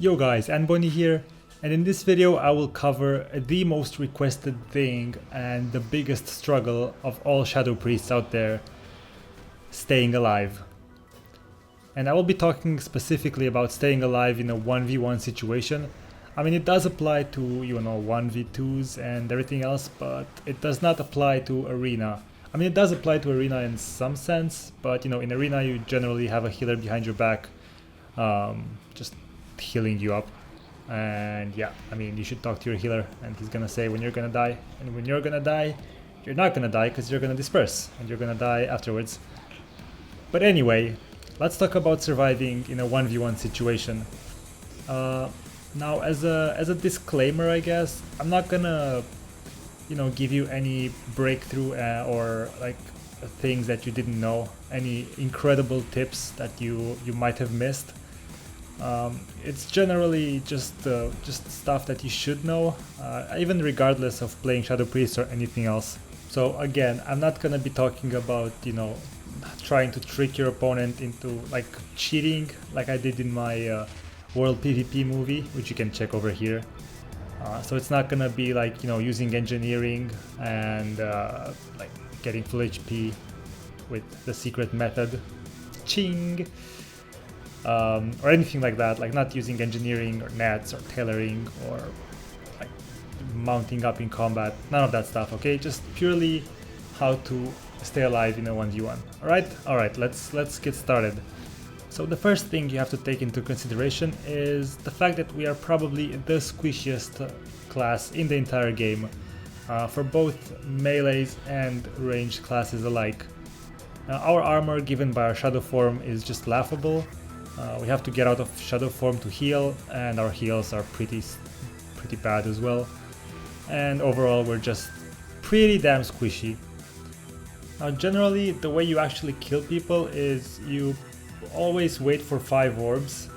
Yo guys, Anboni here, and in this video I will cover the most requested thing and the biggest struggle of all Shadow Priests out there, staying alive. And I will be talking specifically about staying alive in a 1v1 situation. I mean, it does apply to, 1v2s and everything else, but it does not apply to Arena. I mean, it does apply to Arena in some sense, but in Arena you generally have a healer behind your back, just healing you up. And yeah, I mean, you should talk to your healer and he's gonna say when you're gonna die, and when you're gonna die, you're not gonna die because you're gonna disperse and you're gonna die afterwards. But anyway, let's talk about surviving in a 1v1 situation. Now, as a disclaimer, I guess, I'm not gonna, give you any breakthrough or like things that you didn't know, any incredible tips that you might have missed. It's generally just stuff that you should know, even regardless of playing Shadow Priest or anything else. So again, I'm not gonna be talking about, trying to trick your opponent into like cheating like I did in my World PvP movie, which you can check over here. So it's not gonna be like, using engineering and like getting full HP with the secret method, ching, or anything like that, like not using engineering or nets or tailoring or like mounting up in combat, none of that stuff, okay? Just purely how to stay alive in a 1v1. Alright, let's get started. So the first thing you have to take into consideration is the fact that we are probably the squishiest class in the entire game, for both melees and ranged classes alike. Our armor given by our shadow form is just laughable. We have to get out of shadow form to heal, and our heals are pretty bad as well. And overall we're just pretty damn squishy. Now generally the way you actually kill people is you always wait for 5 orbs.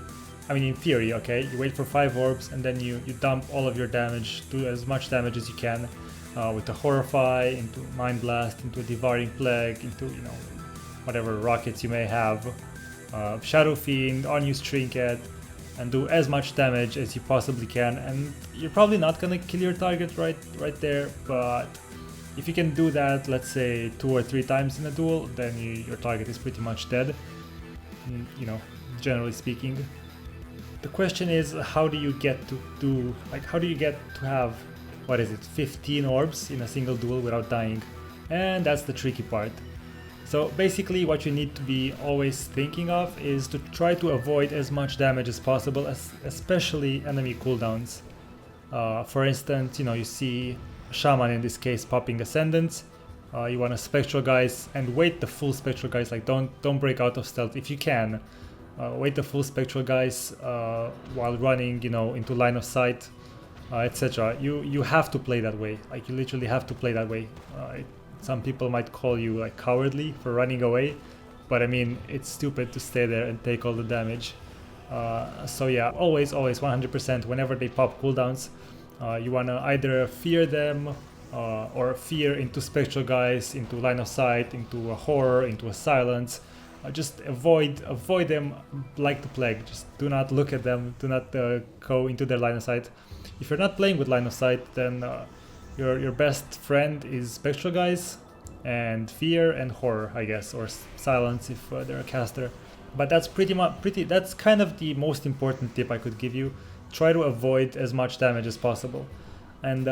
I mean, in theory, okay? You wait for 5 orbs and then you dump all of your damage, do as much damage as you can, with a Horrify, into Mind Blast, into a Devouring Plague, into, whatever rockets you may have, Shadow Fiend, Unused Trinket, and do as much damage as you possibly can. And you're probably not gonna kill your target right there, but if you can do that, let's say 2 or 3 times in a duel, then your target is pretty much dead. Generally speaking. The question is, how do you get to have, 15 orbs in a single duel without dying? And that's the tricky part. So basically what you need to be always thinking of is to try to avoid as much damage as possible, especially enemy cooldowns. For instance, you see Shaman in this case popping Ascendance. You want to Spectral Guise and wait the full Spectral Guise, like don't break out of stealth if you can. Wait the full Spectral Guise while running, into line of sight, etc. You have to play that way, like you literally have to play that way. Some people might call you like cowardly for running away, but I mean, it's stupid to stay there and take all the damage. So yeah, always 100% whenever they pop cooldowns, you want to either fear them, or fear into Spectral Guise, into line of sight, into a horror, into a silence. Just avoid them like the plague. Just do not look at them, do not go into their line of sight. If you're not playing with line of sight, then your best friend is Spectral Guise and fear and horror, I guess, or silence if they're a caster. But that's that's kind of the most important tip I could give you. Try to avoid as much damage as possible. And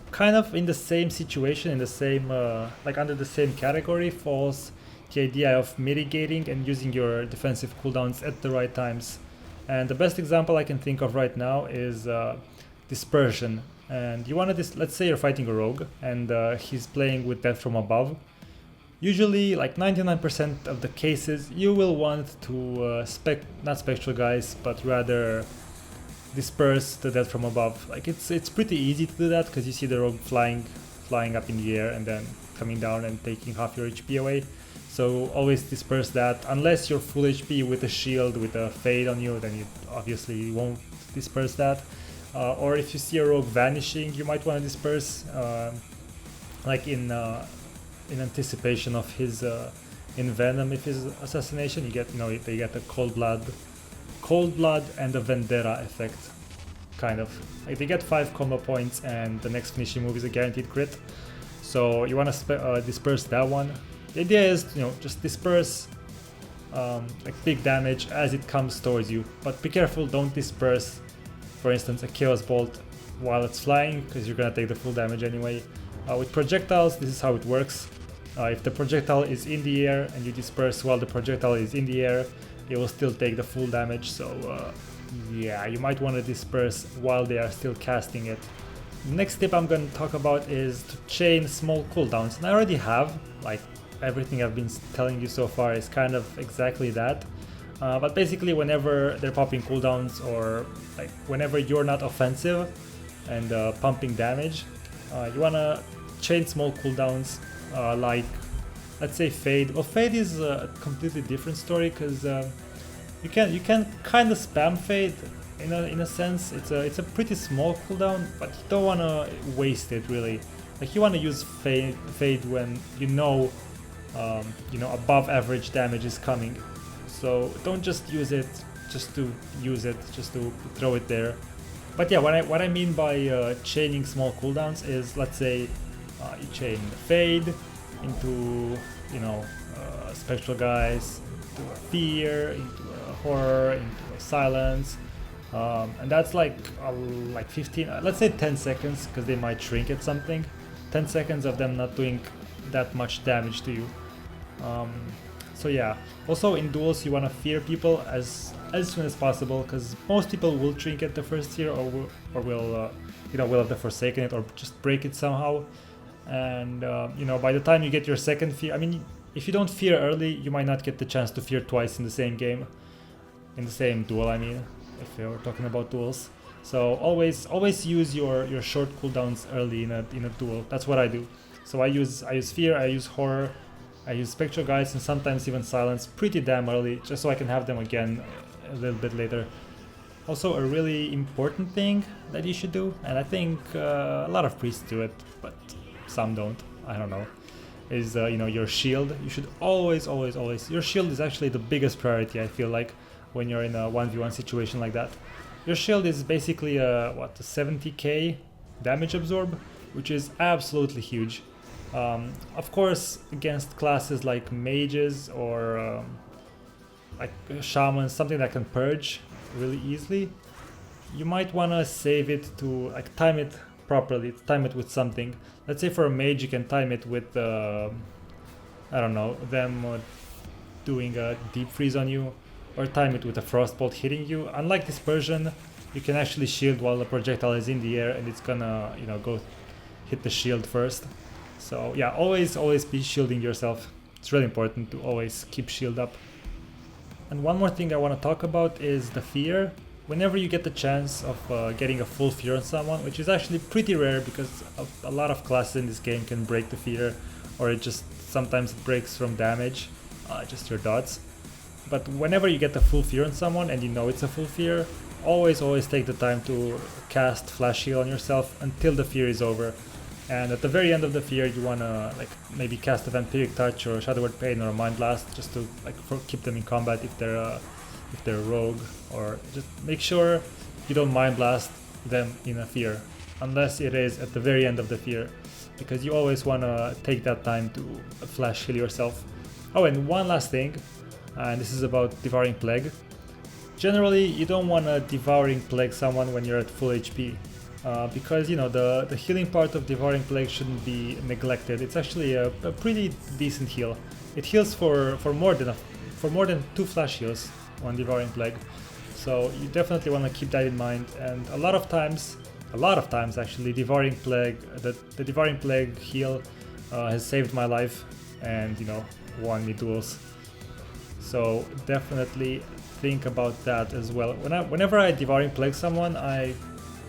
kind of in the same situation, in the same under the same category falls the idea of mitigating and using your defensive cooldowns at the right times. And the best example I can think of right now is dispersion. And you want to let's say you're fighting a rogue and he's playing with death from above. Usually, like 99% of the cases, you will want to not Spectral Guise, but rather disperse the death from above. Like it's pretty easy to do that because you see the rogue flying up in the air and then coming down and taking half your HP away. So always disperse that, unless you're full HP with a shield with a fade on you, then you obviously won't disperse that. Or if you see a rogue vanishing, you might want to disperse, like in anticipation of his in Venom, if his assassination, you get they get a cold Cold Blood and the Vendetta effect, kind of. Like they get 5 combo points and the next finishing move is a guaranteed crit. So you want to disperse that one. The idea is, you know, just disperse like big damage as it comes towards you. But be careful, don't disperse, for instance, a Chaos Bolt while it's flying, because you're gonna take the full damage anyway. With projectiles, this is how it works. If the projectile is in the air and you disperse while the projectile is in the air, it will still take the full damage. So yeah, you might want to disperse while they are still casting it. The next tip I'm going to talk about is to chain small cooldowns, and I already have, like everything I've been telling you so far is kind of exactly that. But basically whenever they're popping cooldowns, or like whenever you're not offensive and pumping damage, you want to chain small cooldowns, like let's say Fade. Well, Fade is a completely different story, because you can kind of spam Fade in a sense. It's a pretty small cooldown, but you don't want to waste it really. Like you want to use Fade when you know above average damage is coming. So don't just use it just to use it, just to throw it there. But yeah, what I mean by chaining small cooldowns is, let's say you chain Fade into Spectral Guys, into a Fear, into a Horror, into a Silence, and that's like 15, let's say 10 seconds, because they might shrink at something. 10 seconds of them not doing that much damage to you. So yeah, also in duels you want to fear people as soon as possible, because most people will trinket the first tier, or will have the Forsaken it, or just break it somehow. And by the time you get your second fear, I mean, if you don't fear early, you might not get the chance to fear twice in the same game, in the same duel. I mean, if you're talking about duels. So always use your short cooldowns early in a duel. That's what I do. So I use Fear, I use Horror, I use Spectral Guides, and sometimes even Silence pretty damn early, just so I can have them again a little bit later. Also, a really important thing that you should do, and I think a lot of priests do it, but some don't, I don't know, is your shield. You should always, your shield is actually the biggest priority, I feel like, when you're in a 1v1 situation like that. Your shield is basically a 70k damage absorb, which is absolutely huge. Of course, against classes like mages or like shamans, something that can purge really easily, you might want to save it to time it properly, time it with something. Let's say for a mage you can time it with I don't know, them doing a deep freeze on you, or time it with a frostbolt hitting you. Unlike dispersion, you can actually shield while the projectile is in the air, and it's gonna go hit the shield first. So yeah, always be shielding yourself. It's really important to always keep shield up. And one more thing I want to talk about is the fear. Whenever you get the chance of getting a full fear on someone, which is actually pretty rare because a lot of classes in this game can break the fear, or it just sometimes it breaks from damage, just your dots. But whenever you get the full fear on someone and you know it's a full fear, always take the time to cast Flash Heal on yourself until the fear is over. And at the very end of the fear, you wanna maybe cast a Vampiric Touch or Shadow Word Pain or a Mind Blast, just to keep them in combat if they're a rogue, or just make sure you don't Mind Blast them in a fear, unless it is at the very end of the fear, because you always wanna take that time to Flash Heal yourself. Oh, and one last thing, and this is about Devouring Plague. Generally, you don't wanna Devouring Plague someone when you're at full HP. Because the healing part of Devouring Plague shouldn't be neglected. It's actually a pretty decent heal. It heals for more than 2 flash heals on Devouring Plague. So you definitely want to keep that in mind. And a lot of times actually, Devouring Plague, the Devouring Plague heal has saved my life and won me duels. So definitely think about that as well. Whenever I Devouring Plague someone, I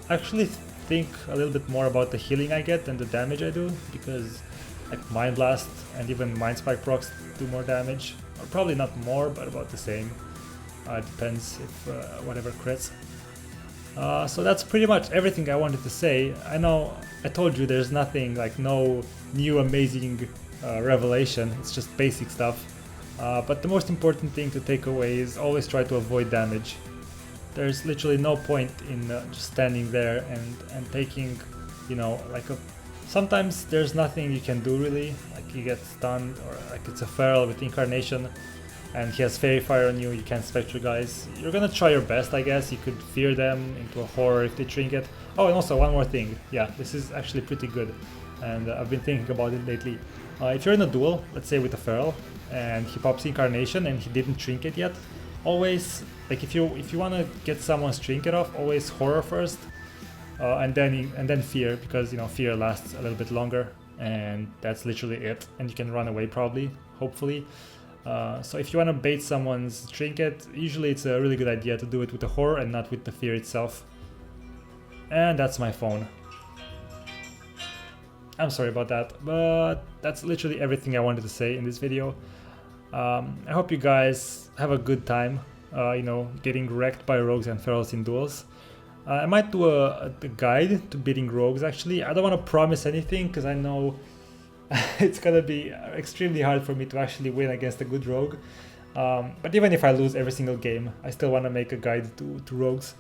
actually think a little bit more about the healing I get than the damage I do, because Mind Blast and even Mind Spike procs do more damage, or probably not more, but about the same. Depends if whatever crits. So that's pretty much everything I wanted to say. I know I told you there's nothing, no new amazing revelation, it's just basic stuff. But the most important thing to take away is always try to avoid damage. There's literally no point in just standing there and taking, you know, like a... Sometimes there's nothing you can do really, like you get stunned, or like it's a feral with incarnation and he has fairy fire on you, you can't spectre guys. You're gonna try your best, I guess. You could fear them into a horror if they trinket. Oh, and also one more thing. Yeah, this is actually pretty good, and I've been thinking about it lately. If you're in a duel, let's say with a feral, and he pops incarnation and he didn't trinket yet, always, like if you want to get someone's trinket off, always horror first, and then fear, because you know fear lasts a little bit longer, and that's literally it. And you can run away probably, hopefully. So if you want to bait someone's trinket, usually it's a really good idea to do it with the horror and not with the fear itself. And that's my phone. I'm sorry about that, but that's literally everything I wanted to say in this video. I hope you guys have a good time, you know, getting wrecked by rogues and ferals in duels. I might do a guide to beating rogues actually. I don't want to promise anything because I know it's gonna be extremely hard for me to actually win against a good rogue. But even if I lose every single game, I still want to make a guide to rogues.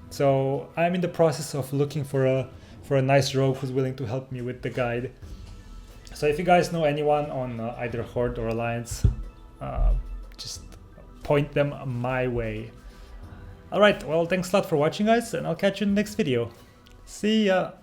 So I'm in the process of looking for a nice rogue who's willing to help me with the guide. So if you guys know anyone on either Horde or Alliance, just point them my way. Alright, well thanks a lot for watching guys, and I'll catch you in the next video. See ya!